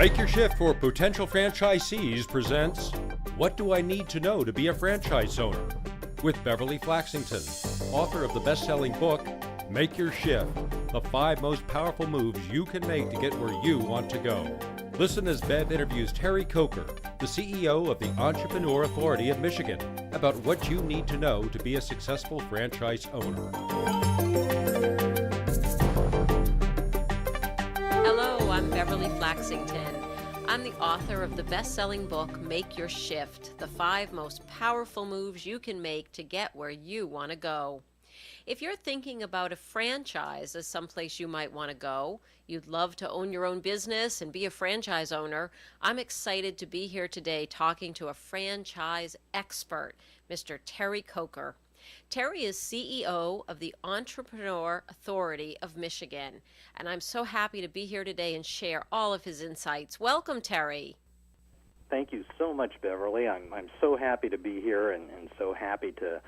Make Your Shift for Potential Franchisees presents What Do I Need to Know to Be a Franchise Owner? With Beverly Flaxington, author of the best-selling book, Make Your Shift, the 5 most powerful moves you can make to get where you want to go. Listen as Bev interviews Terry Coker, the CEO of the Entrepreneur Authority of Michigan, about what you need to know to be a successful franchise owner. Hello, I'm Beverly Flaxington. I'm the author of the best-selling book, Make Your Shift, the 5 most powerful moves you can make to get where you want to go. If you're thinking about a franchise as someplace you might want to go, you'd love to own your own business and be a franchise owner, I'm excited to be here today talking to a franchise expert, Mr. Terry Coker. Terry is CEO of the Entrepreneur Authority of Michigan, and I'm so happy to be here today and share all of his insights. Welcome, Terry. Thank you so much, Beverly. I'm so happy to be here and so happy to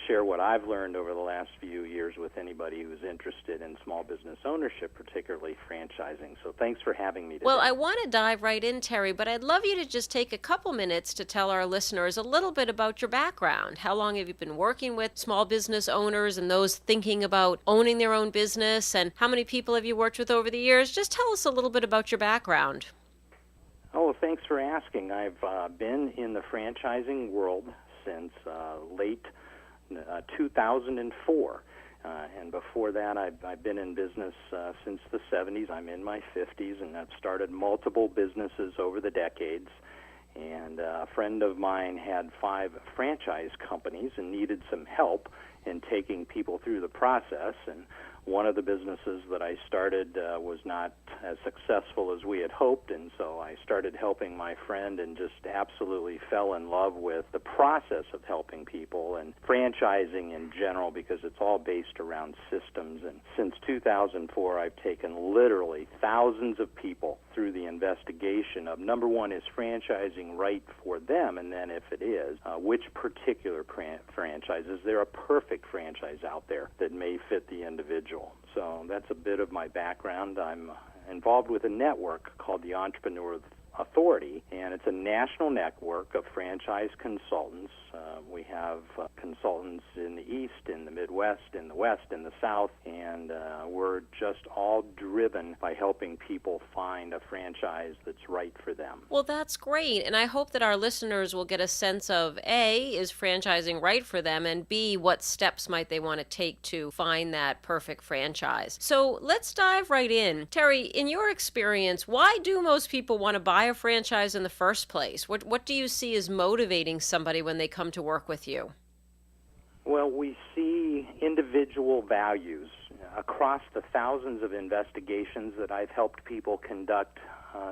share what I've learned over the last few years with anybody who's interested in small business ownership, particularly franchising. So thanks for having me today. Well, I want to dive right in, Terry, but I'd love you to just take a couple minutes to tell our listeners a little bit about your background. How long have you been working with small business owners and those thinking about owning their own business, and how many people have you worked with over the years? Just tell us a little bit about your background. Oh, well, thanks for asking. I've been in the franchising world since late 2004. And before that, I've been in business since the 70s. I'm in my 50s, and I've started multiple businesses over the decades. And a friend of mine had 5 franchise companies and needed some help in taking people through the process. And one of the businesses that I started was not as successful as we had hoped, and so I started helping my friend and just absolutely fell in love with the process of helping people and franchising in general, because it's all based around systems. And since 2004, I've taken literally thousands of people through the investigation of, number one, is franchising right for them, and then if it is, which particular franchise, is there a perfect franchise out there that may fit the individual? So that's a bit of my background. I'm involved with a network called the Entrepreneur Authority, and it's a national network of franchise consultants. We have consultants in the East, in the Midwest, in the West, in the South, and we're just all driven by helping people find a franchise that's right for them. Well, that's great, and I hope that our listeners will get a sense of, A, is franchising right for them, and B, what steps might they want to take to find that perfect franchise. So let's dive right in. Terry, in your experience, why do most people want to buy a franchise in the first place? What do you see as motivating somebody when they come to work with you? Well, we see individual values. Across the thousands of investigations that I've helped people conduct,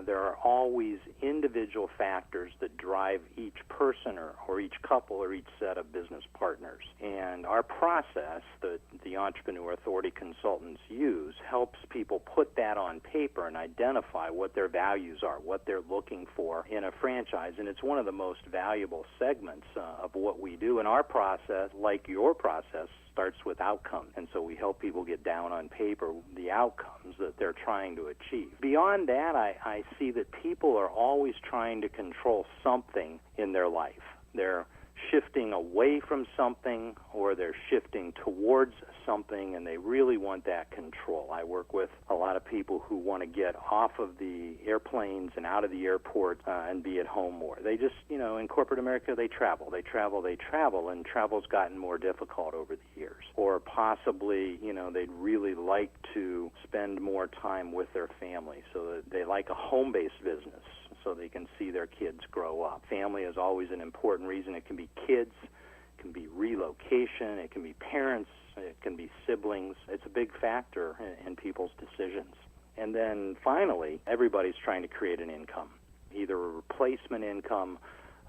there are always individual factors that drive each person or each couple or each set of business partners. And our process that the Entrepreneur Authority consultants use helps people put that on paper and identify what their values are, what they're looking for in a franchise. And it's one of the most valuable segments of what we do. And our process, like your process, starts with outcomes, and so we help people get down on paper the outcomes that they're trying to achieve. Beyond that, I see that people are always trying to control something in their life. They're shifting away from something, or they're shifting towards something, and they really want that control. I work with a lot of people who want to get off of the airplanes and out of the airport and be at home more. They just, in corporate America, they travel, and travel's gotten more difficult over the years. Or possibly, they'd really like to spend more time with their family, so that they like a home-based business, so they can see their kids grow up. Family is always an important reason. It can be kids, it can be relocation, it can be parents, it can be siblings. It's a big factor in people's decisions. And then finally, everybody's trying to create an income, either a replacement income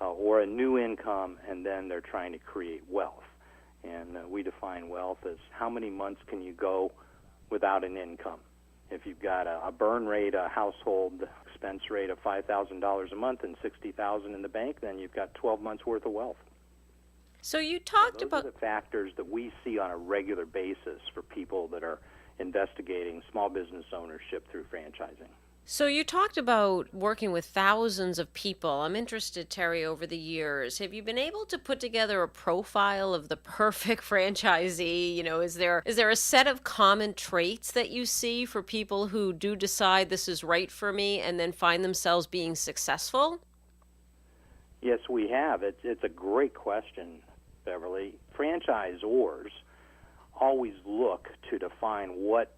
or a new income, and then they're trying to create wealth. And we define wealth as how many months can you go without an income. If you've got a burn rate, a household expense rate of $5,000 a month and $60,000 in the bank, then you've got 12 months worth of wealth. So you talked Those about are the factors that we see on a regular basis for people that are investigating small business ownership through franchising. So you talked about working with thousands of people. I'm interested, Terry, over the years. Have you been able to put together a profile of the perfect franchisee? Is there a set of common traits that you see for people who do decide this is right for me and then find themselves being successful? Yes, we have. It's a great question, Beverly. Franchisors always look to define what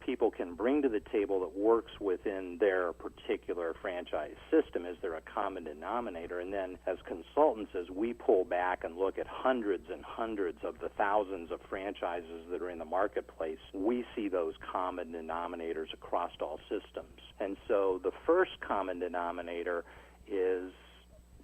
people can bring to the table that works within their particular franchise system. Is there a common denominator? And then as consultants, as we pull back and look at hundreds and hundreds of the thousands of franchises that are in the marketplace, we see those common denominators across all systems. And so the first common denominator is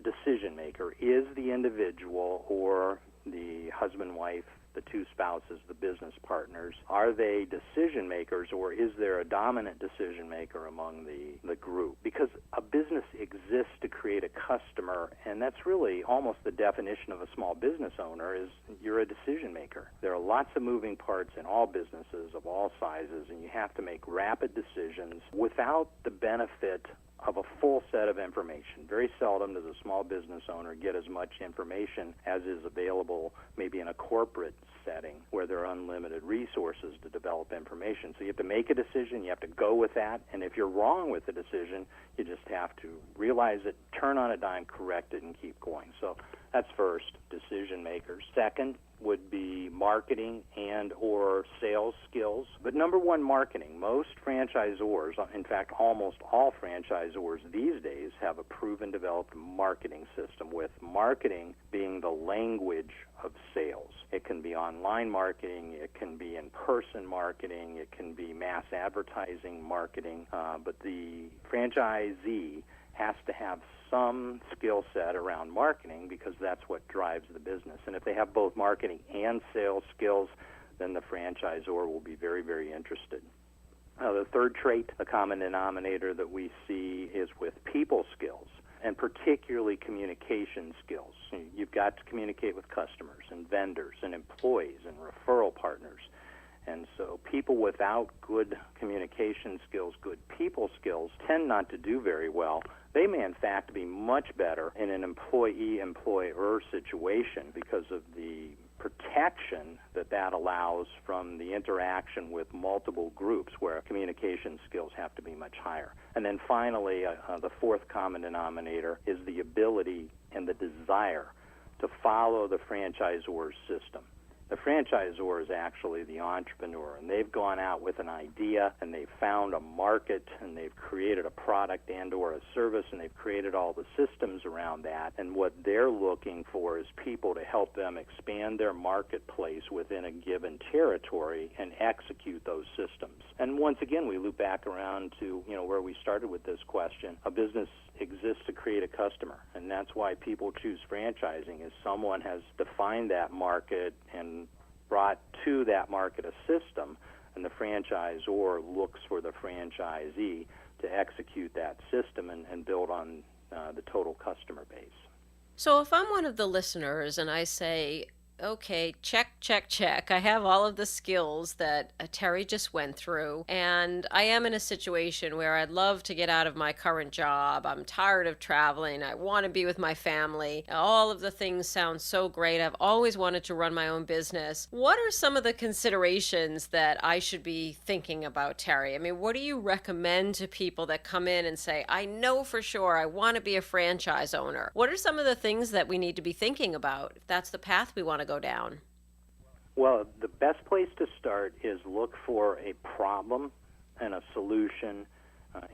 decision maker. Is the individual or the husband, wife, the two spouses, the business partners, are they decision makers, or is there a dominant decision maker among the group? Because a business exists to create a customer, and that's really almost the definition of a small business owner, is you're a decision maker. There are lots of moving parts in all businesses of all sizes, and you have to make rapid decisions without the benefit of a full set of information. Very seldom does a small business owner get as much information as is available maybe in a corporate setting where there are unlimited resources to develop information. So you have to make a decision, you have to go with that, and if you're wrong with the decision, you just have to realize it, turn on a dime, correct it, and keep going. So that's first, decision makers. Second would be marketing and or sales skills. But number one, marketing. Most franchisors, in fact almost all franchisors these days, have a proven developed marketing system, with marketing being the language of sales. It can be online marketing, it can be in-person marketing, it can be mass advertising marketing, but the franchisee has to have some skill set around marketing because that's what drives the business. And if they have both marketing and sales skills, then the franchisor will be very, very interested. The third trait, a common denominator that we see, is with people skills, and particularly communication skills. You've got to communicate with customers and vendors and employees and referral partners. And so people without good communication skills, good people skills, tend not to do very well. They may, in fact, be much better in an employee-employer situation because of the protection that allows from the interaction with multiple groups where communication skills have to be much higher. And then finally, the fourth common denominator is the ability and the desire to follow the franchisor's system. The franchisor is actually the entrepreneur, and they've gone out with an idea, and they've found a market, and they've created a product and or a service, and they've created all the systems around that. And what they're looking for is people to help them expand their marketplace within a given territory and execute those systems. And once again, we loop back around to where we started with this question. A business exists to create a customer, and that's why people choose franchising, is someone has defined that market and brought to that market a system, and the franchisor looks for the franchisee to execute that system and build on the total customer base. So if I'm one of the listeners and I say, okay, check, check, check. I have all of the skills that Terry just went through, and I am in a situation where I'd love to get out of my current job. I'm tired of traveling. I want to be with my family. All of the things sound so great. I've always wanted to run my own business. What are some of the considerations that I should be thinking about, Terry? I mean, what do you recommend to people that come in and say, I know for sure I want to be a franchise owner? What are some of the things that we need to be thinking about if that's the path we want to go down? Well, the best place to start is look for a problem and a solution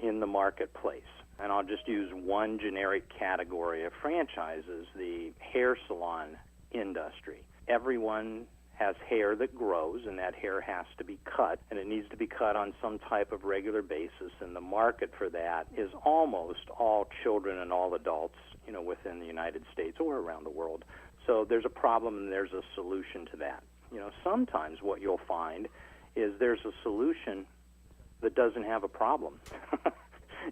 in the marketplace. And I'll just use one generic category of franchises, the hair salon industry. Everyone has hair that grows, and that hair has to be cut, and it needs to be cut on some type of regular basis, and the market for that is almost all children and all adults, within the United States or around the world. So there's a problem and there's a solution to that. Sometimes what you'll find is there's a solution that doesn't have a problem.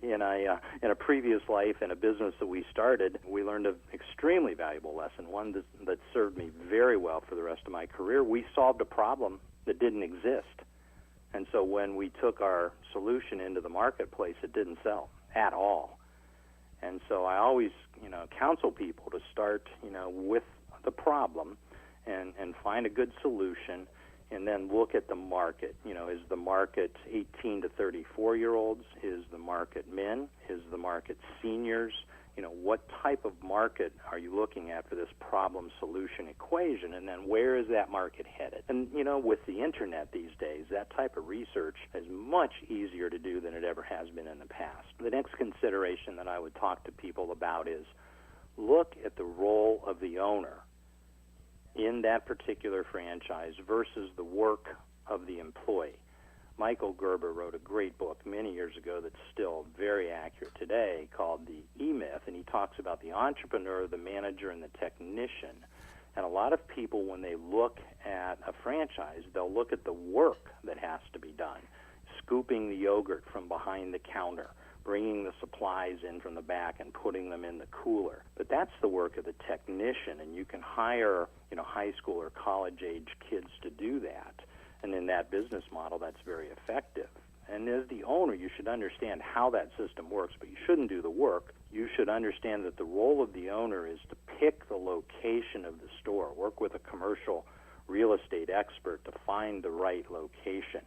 In a previous life, in a business that we started, we learned an extremely valuable lesson, one that served me very well for the rest of my career. We solved a problem that didn't exist. And so so when we took our solution into the marketplace, it didn't sell at all. And so I always, counsel people to start, with the problem and find a good solution, and then look at the market. Is the market 18 to 34-year-olds? Is the market men? Is the market seniors? What type of market are you looking at for this problem-solution equation, and then where is that market headed? And, with the Internet these days, that type of research is much easier to do than it ever has been in the past. The next consideration that I would talk to people about is look at the role of the owner in that particular franchise versus the work of the employee. Michael Gerber wrote a great book many years ago that's still very accurate today called The E-Myth, and he talks about the entrepreneur, the manager, and the technician. And a lot of people, when they look at a franchise, they'll look at the work that has to be done, scooping the yogurt from behind the counter, bringing the supplies in from the back and putting them in the cooler. But that's the work of the technician, and you can hire, high school or college-age kids to do that. And in that business model, that's very effective. And as the owner, you should understand how that system works, but you shouldn't do the work. You should understand that the role of the owner is to pick the location of the store, work with a commercial real estate expert to find the right location,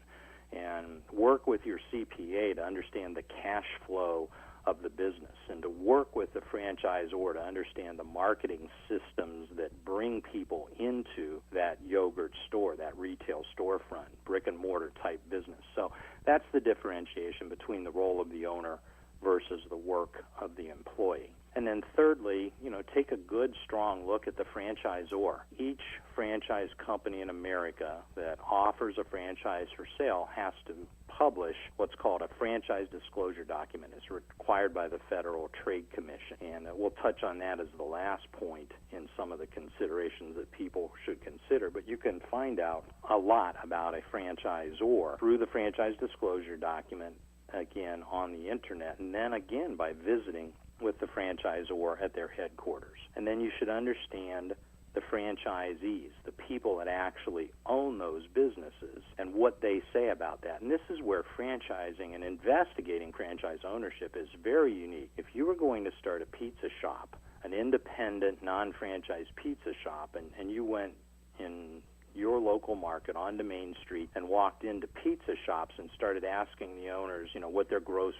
and work with your CPA to understand the cash flow of the business, and to work with the franchisor to understand the marketing systems that bring people into that yogurt store, that retail storefront, brick-and-mortar type business. So that's the differentiation between the role of the owner versus the work of the employee. And then thirdly, take a good, strong look at the franchisor. Each franchise company in America that offers a franchise for sale has to publish what's called a franchise disclosure document. It's required by the Federal Trade Commission. And we'll touch on that as the last point in some of the considerations that people should consider. But you can find out a lot about a franchisor through the franchise disclosure document, again, on the Internet, and then again by visiting with the franchisor at their headquarters. And then you should understand the franchisees, the people that actually own those businesses, and what they say about that. And this is where franchising and investigating franchise ownership is very unique. If you were going to start a pizza shop, an independent, non-franchise pizza shop, and you went in your local market onto Main Street and walked into pizza shops and started asking the owners, what their gross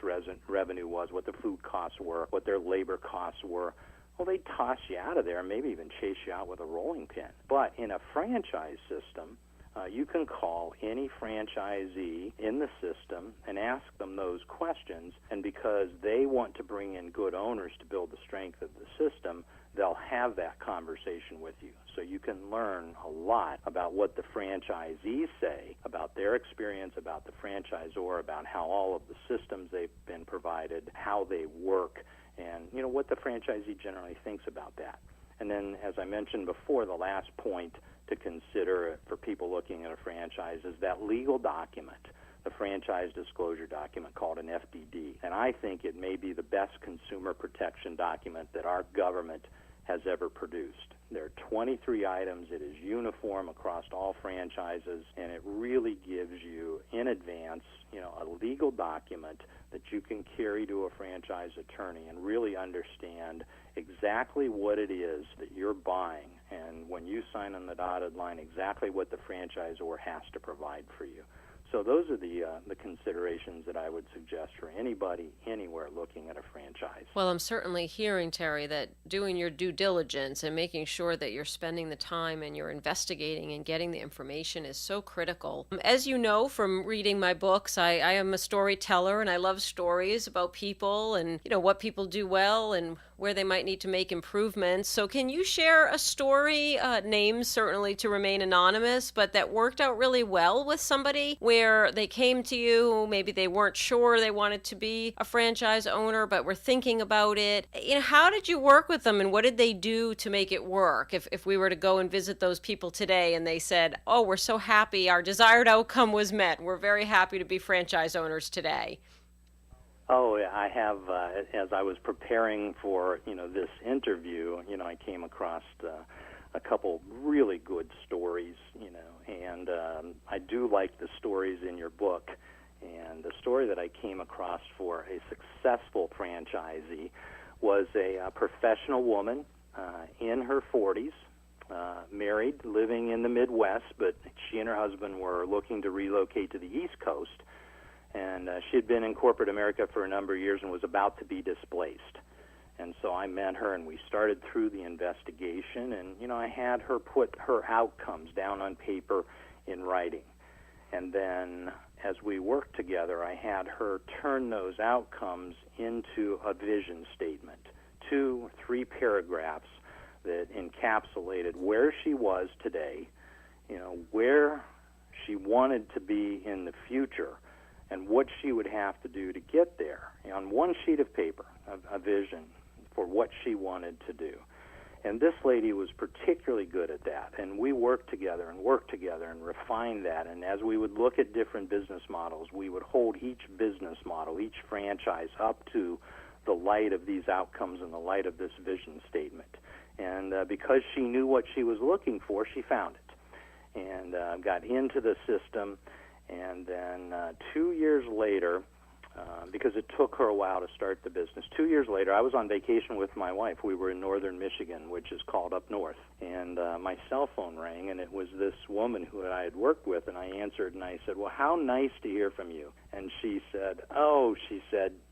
revenue was, what the food costs were, what their labor costs were, well, they'd toss you out of there and maybe even chase you out with a rolling pin. But in a franchise system, you can call any franchisee in the system and ask them those questions, and because they want to bring in good owners to build the strength of the system, they'll have that conversation with you. So you can learn a lot about what the franchisees say, about their experience, about the franchisor, about how all of the systems they've been provided, how they work, and what the franchisee generally thinks about that. And then, as I mentioned before, the last point to consider for people looking at a franchise is that legal document, the franchise disclosure document called an FDD. And I think it may be the best consumer protection document that our government has ever produced. There are 23 items. It is uniform across all franchises, and it really gives you, in advance, a legal document that you can carry to a franchise attorney and really understand exactly what it is that you're buying, and when you sign on the dotted line, exactly what the franchisor has to provide for you. So those are the considerations that I would suggest for anybody, anywhere looking at a franchise. Well, I'm certainly hearing, Terry, that doing your due diligence and making sure that you're spending the time and you're investigating and getting the information is so critical. As you know from reading my books, I am a storyteller, and I love stories about people and what people do well and where they might need to make improvements. So can you share a story, names certainly to remain anonymous, but that worked out really well with somebody where they came to you, maybe they weren't sure they wanted to be a franchise owner, but were thinking about it. How did you work with them, and what did they do to make it work? If we were to go and visit those people today and they said, oh, we're so happy, our desired outcome was met, we're very happy to be franchise owners today. Oh, I have, as I was preparing for, this interview, I came across a couple really good stories, and I do like the stories in your book. And the story that I came across for a successful franchisee was a professional woman in her 40s, married, living in the Midwest, but she and her husband were looking to relocate to the East Coast. And she had been in corporate America for a number of years and was about to be displaced. And so I met her, and we started through the investigation, and, I had her put her outcomes down on paper in writing. And then as we worked together, I had her turn those outcomes into a vision statement, 2 or 3 paragraphs that encapsulated where she was today, where she wanted to be in the future, and what she would have to do to get there, on one sheet of paper, a vision for what she wanted to do. And this lady was particularly good at that, and we worked together and refined that. And as we would look at different business models, we would hold each business model, each franchise, up to the light of these outcomes and the light of this vision statement. And because she knew what she was looking for, she found it and got into the system. And then 2 years later, because it took her a while to start the business. 2 years later, I was on vacation with my wife. We were in northern Michigan, which is called up north. And my cell phone rang, and it was this woman who I had worked with, and I answered, and I said, "Well, how nice to hear from you." And she said,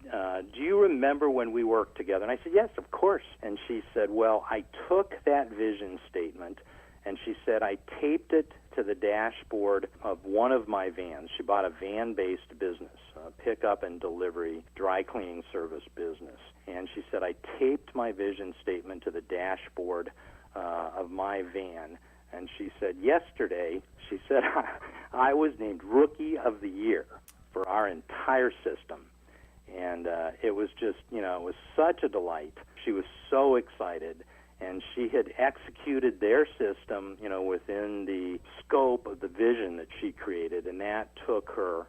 "Do you remember when we worked together?" And I said, "Yes, of course." And she said, "Well, I took that vision statement," and she said, "I taped it to the dashboard of one of my vans." She bought a van-based business, a pickup and delivery dry cleaning service business. And she said, "I taped my vision statement to the dashboard of my van." And she said, "Yesterday," she said, "I was named Rookie of the Year for our entire system." And it was just, it was such a delight. She was so excited. And she had executed their system, within the scope of the vision that she created, and that took her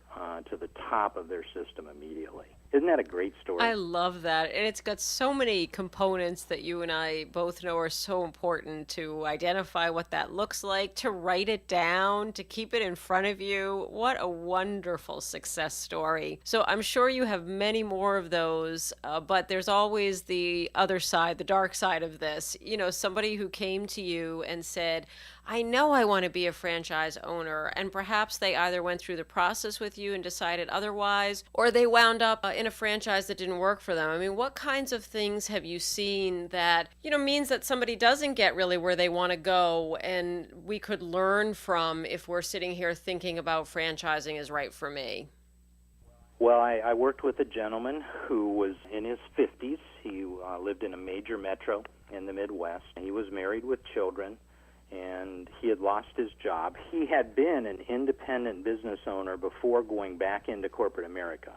to the top of their system immediately. Isn't that a great story? I love that. And it's got so many components that you and I both know are so important to identify what that looks like, to write it down, to keep it in front of you. What a wonderful success story. So I'm sure you have many more of those, but there's always the other side, the dark side of this. Somebody who came to you and said, "I know I want to be a franchise owner," and perhaps they either went through the process with you and decided otherwise, or they wound up in a franchise that didn't work for them. I mean, what kinds of things have you seen that, means that somebody doesn't get really where they want to go, and we could learn from if we're sitting here thinking about franchising is right for me? Well, I worked with a gentleman who was in his 50s. He lived in a major metro in the Midwest. He was married with children, and he had lost his job. He had been an independent business owner before going back into corporate America,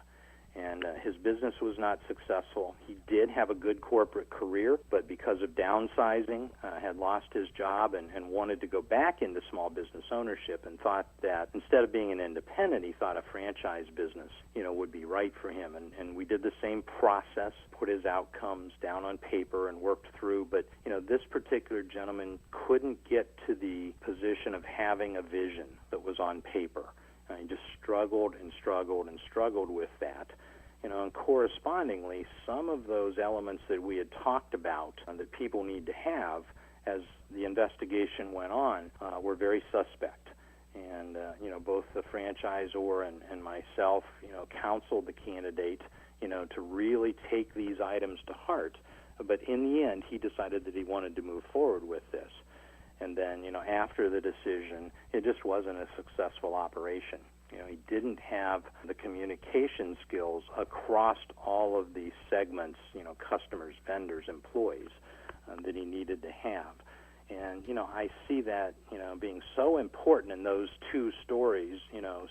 and his business was not successful. He did have a good corporate career, but because of downsizing, had lost his job and wanted to go back into small business ownership, and thought that instead of being an independent, he thought a franchise business, would be right for him. And we did the same process, put his outcomes down on paper and worked through. But, this particular gentleman couldn't get to the position of having a vision that was on paper. He just struggled and struggled and struggled with that. And correspondingly, some of those elements that we had talked about that people need to have as the investigation went on were very suspect. And, both the franchisor and myself, counseled the candidate, to really take these items to heart. But in the end, he decided that he wanted to move forward with this. And then, after the decision, it just wasn't a successful operation. He didn't have the communication skills across all of these segments, customers, vendors, employees, that he needed to have. And, I see that, being so important in those two stories,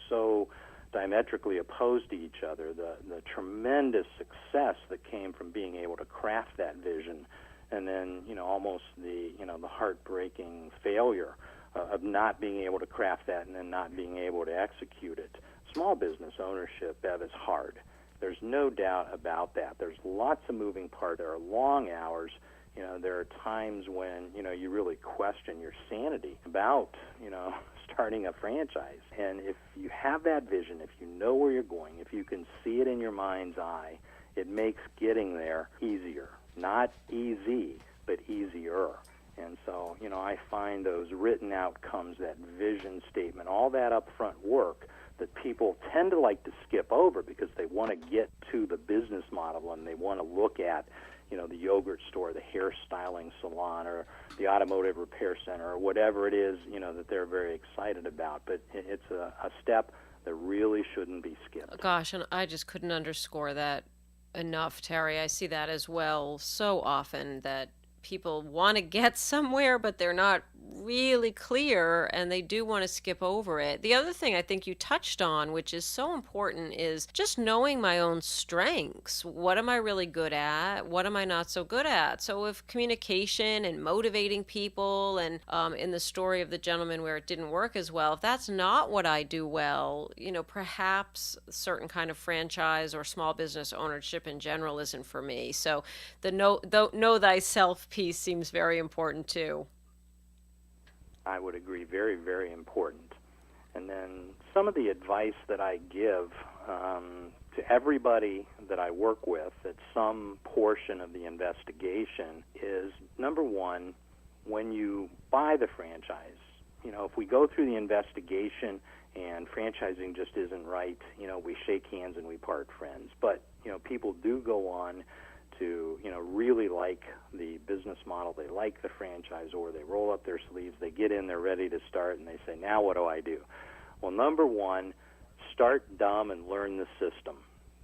so diametrically opposed to each other, the tremendous success that came from being able to craft that vision, and then, almost the heartbreaking failure of not being able to craft that and then not being able to execute it. Small business ownership, Bev, is hard. There's no doubt about that. There's lots of moving parts. There are long hours. There are times when, you really question your sanity about, starting a franchise. And if you have that vision, if you know where you're going, if you can see it in your mind's eye, it makes getting there easier. Not easy, but easier. And so, I find those written outcomes, that vision statement, all that upfront work that people tend to like to skip over because they want to get to the business model and they want to look at, the yogurt store, the hairstyling salon, or the automotive repair center, or whatever it is, that they're very excited about. But it's a step that really shouldn't be skipped. Gosh, and I just couldn't underscore that enough, Terry. I see that as well so often, that people want to get somewhere, but they're not really clear, and they do want to skip over it. The other thing I think you touched on, which is so important, is just knowing my own strengths. What am I really good at? What am I not so good at? So if communication and motivating people, and in the story of the gentleman where it didn't work as well, if that's not what I do well, perhaps a certain kind of franchise or small business ownership in general isn't for me. So the know thyself piece seems very important too. I would agree, very, very important. And then some of the advice that I give to everybody that I work with at some portion of the investigation is, number one, when you buy the franchise, if we go through the investigation and franchising just isn't right, we shake hands and we part friends. But, people do go on to, really like the business model, they like the franchisor, they roll up their sleeves, they get in, they're ready to start, and they say, now what do I do? Well, number one, start dumb and learn the system.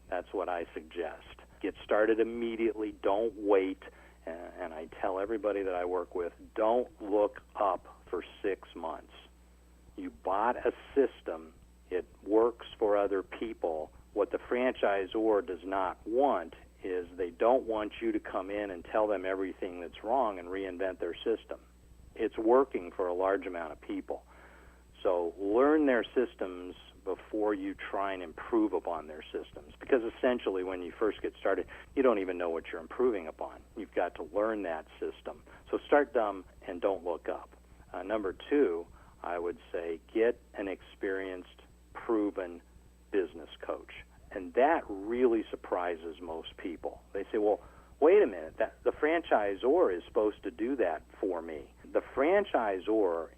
That's what I suggest. Get started immediately, don't wait, and I tell everybody that I work with, don't look up for 6 months. You bought a system, it works for other people. What the franchisor does not want is they don't want you to come in and tell them everything that's wrong and reinvent their system. It's working for a large amount of people. So learn their systems before you try and improve upon their systems, because essentially when you first get started, you don't even know what you're improving upon. You've got to learn that system. So start dumb and don't look up. Number two, I would say get an experienced, proven business coach. And that really surprises most people. They say, well, wait a minute, the franchisor is supposed to do that for me. The franchisor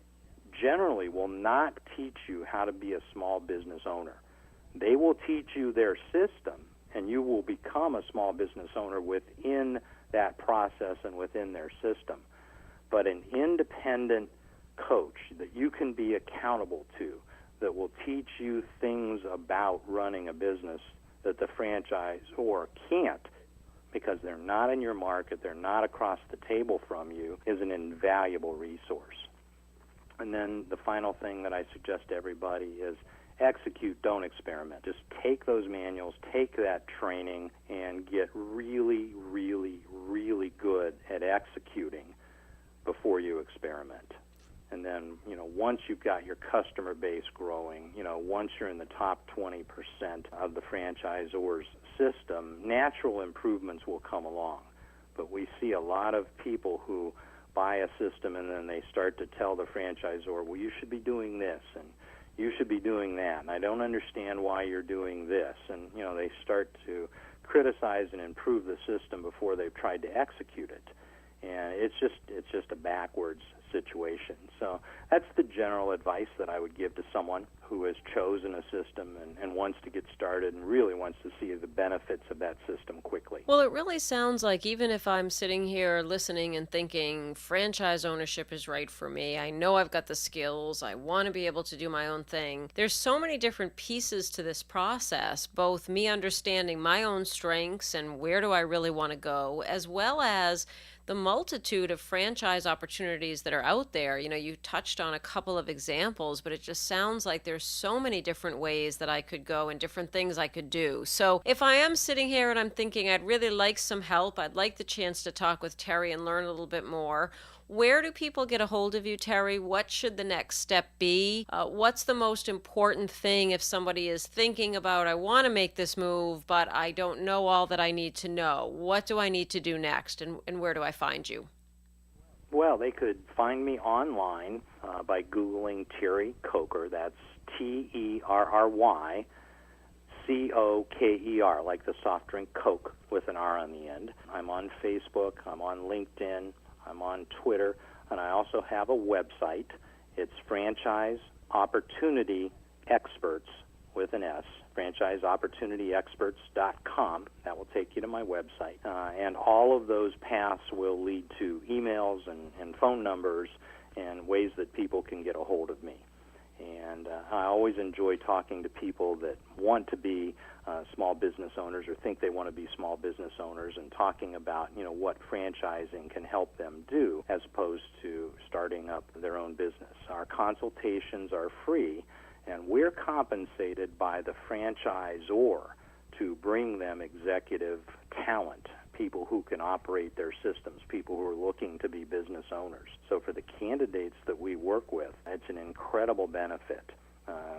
generally will not teach you how to be a small business owner. They will teach you their system, and you will become a small business owner within that process and within their system. But an independent coach that you can be accountable to, that will teach you things about running a business that the franchisor can't, because they're not in your market, they're not across the table from you, is an invaluable resource. And then the final thing that I suggest to everybody is execute, don't experiment. Just take those manuals, take that training, and get really, really, really good at executing before you experiment. And then, once you've got your customer base growing, once you're in the top 20% of the franchisor's system, natural improvements will come along. But we see a lot of people who buy a system and then they start to tell the franchisor, well, you should be doing this and you should be doing that, and I don't understand why you're doing this. And, they start to criticize and improve the system before they've tried to execute it. And it's just a backwards situation. So that's the general advice that I would give to someone who has chosen a system and wants to get started and really wants to see the benefits of that system quickly. Well, it really sounds like even if I'm sitting here listening and thinking franchise ownership is right for me, I know I've got the skills, I want to be able to do my own thing, there's so many different pieces to this process, both me understanding my own strengths and where do I really want to go, as well as the multitude of franchise opportunities that are out there. You touched on a couple of examples, but it just sounds like there's so many different ways that I could go and different things I could do. So if I am sitting here and I'm thinking I'd really like some help, I'd like the chance to talk with Terry and learn a little bit more, Where do people get a hold of you, Terry? What should the next step be? What's the most important thing if somebody is thinking about, I want to make this move, but I don't know all that I need to know? What do I need to do next, and where do I find you? Well, they could find me online by Googling Terry Coker. That's Terry Coker, like the soft drink Coke with an R on the end. I'm on Facebook, I'm on LinkedIn, I'm on Twitter, and I also have a website. It's Franchise Opportunity Experts with an S, franchiseopportunityexperts.com. That will take you to my website. And all of those paths will lead to emails and phone numbers and ways that people can get a hold of me. And I always enjoy talking to people that want to be small business owners or think they want to be small business owners, and talking about, what franchising can help them do as opposed to starting up their own business. Our consultations are free, and we're compensated by the franchisor to bring them executive talent, people who can operate their systems, people who are looking to be business owners. So for the candidates that we work with, it's an incredible benefit.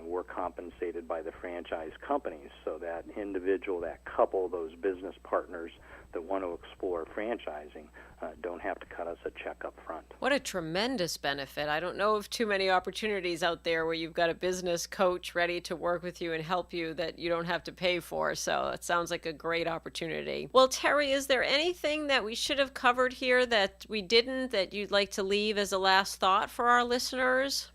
We're compensated by the franchise companies, so that individual, that couple, those business partners that want to explore franchising don't have to cut us a check up front. What a tremendous benefit. I don't know of too many opportunities out there where you've got a business coach ready to work with you and help you that you don't have to pay for. So it sounds like a great opportunity. Well, Terry, is there anything that we should have covered here that we didn't, that you'd like to leave as a last thought for our listeners?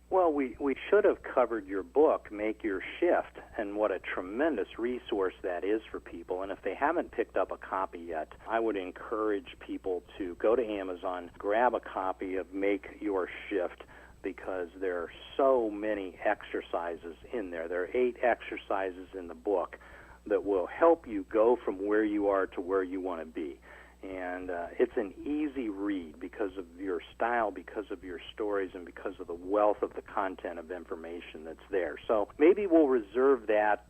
Well, we should have covered your book, Make Your Shift, and what a tremendous resource that is for people. And if they haven't picked up a copy yet, I would encourage people to go to Amazon, grab a copy of Make Your Shift, because there are so many exercises in there. There are 8 exercises in the book that will help you go from where you are to where you want to be. And it's an easy read because of your style, because of your stories, and because of the wealth of the content of information that's there. So maybe we'll reserve that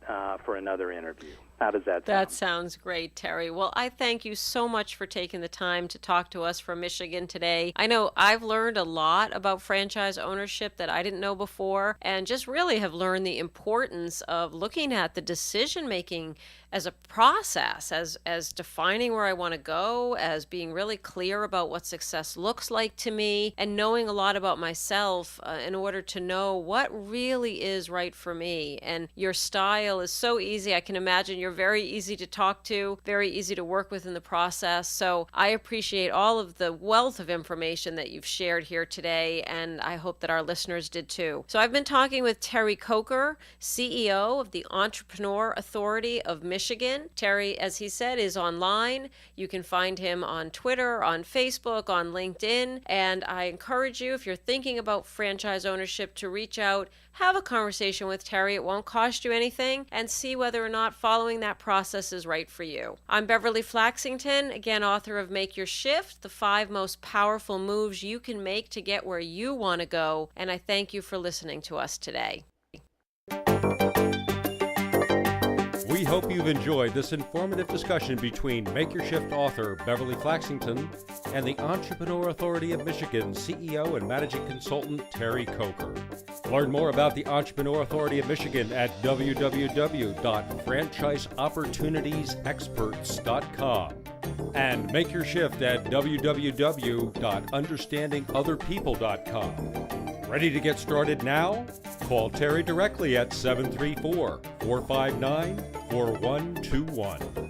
for another interview. How does that sound? That sounds great, Terry. Well, I thank you so much for taking the time to talk to us from Michigan today. I know I've learned a lot about franchise ownership that I didn't know before, and just really have learned the importance of looking at the decision-making as a process, as defining where I want to go, as being really clear about what success looks like to me, and knowing a lot about myself in order to know what really is right for me. And your style is so easy. I can imagine you're very easy to talk to, very easy to work with in the process. So I appreciate all of the wealth of information that you've shared here today, and I hope that our listeners did too. So I've been talking with Terry Coker, CEO of the Entrepreneur Authority of Michigan. Terry, as he said, is online. You can find him on Twitter, on Facebook, on LinkedIn, and I encourage you, if you're thinking about franchise ownership, to reach out, have a conversation with Terry. It won't cost you anything, and see whether or not following that process is right for you. I'm Beverly Flaxington, again, author of Make Your Shift, the 5 most powerful moves you can make to get where you want to go, and I thank you for listening to us today. We hope you've enjoyed this informative discussion between Make Your Shift author Beverly Flaxington and the Entrepreneur Authority of Michigan CEO and Managing Consultant Terry Coker. Learn more about the Entrepreneur Authority of Michigan at www.franchiseopportunitiesexperts.com and Make Your Shift at www.understandingotherpeople.com. Ready to get started now? Call Terry directly at 734-459-4121.